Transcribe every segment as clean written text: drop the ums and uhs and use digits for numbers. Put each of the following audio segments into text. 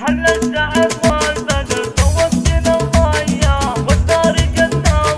هل السعد والبدر توجنا الضياء والدار قد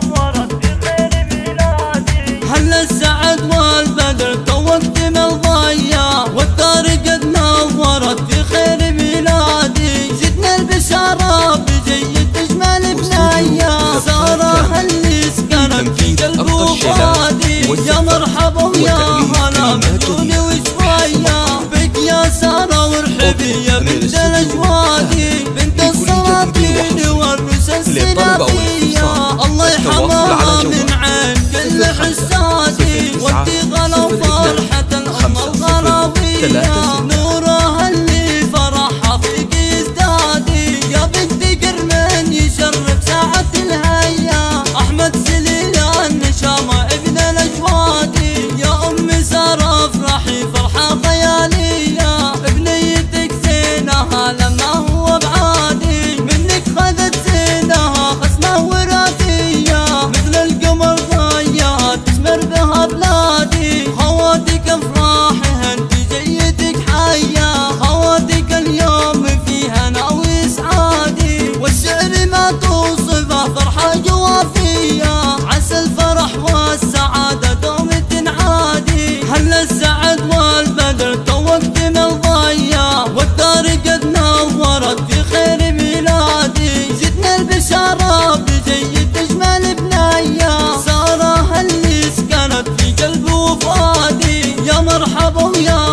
نورت في خير ميلادي. هل السعد والبدر توجنا الضياء والدار قد نورت في خير ميلادي. جدنا البشارة بجيد تجمل بنايا سارة اللي سكنت في قلب وفؤادي. يا مرحبا ويا هلا بدوني وشوية بك يا سارة وارحبي يا بنت الأجوادي. بنت السلاطين والرؤوس السلاطية الله يحماها من عين كل حسادي. وانتي غلا فرحة الأم الغراوية نورها اللي فرحها فيك يزدادي. يا بنت قرمين يشرف ساعة الهيا أحمد سليلان نشامة ابن الأجوادي. يا أم سارة افرحي فرحة خيالية ابنيتك زينها لما هو بعادي. منك خذت زينها خصمة وراثية مثل القمر ضيعت تسمر بها بلادي. خواتك افراحهن جيتك حية خواتك اليوم فيها ناوي سعادي. والشعر ما توصفه فرحة جوافية عسى الفرح والسعادة دوم تنعادي. هل السعد والبدر توجنا الضياء والدار قد نورت في خير ميلادي. جدنا البشارة بجيد تجمل بنايا سارة اللي سكنت في قلب وفؤادي. يا مرحبا ويا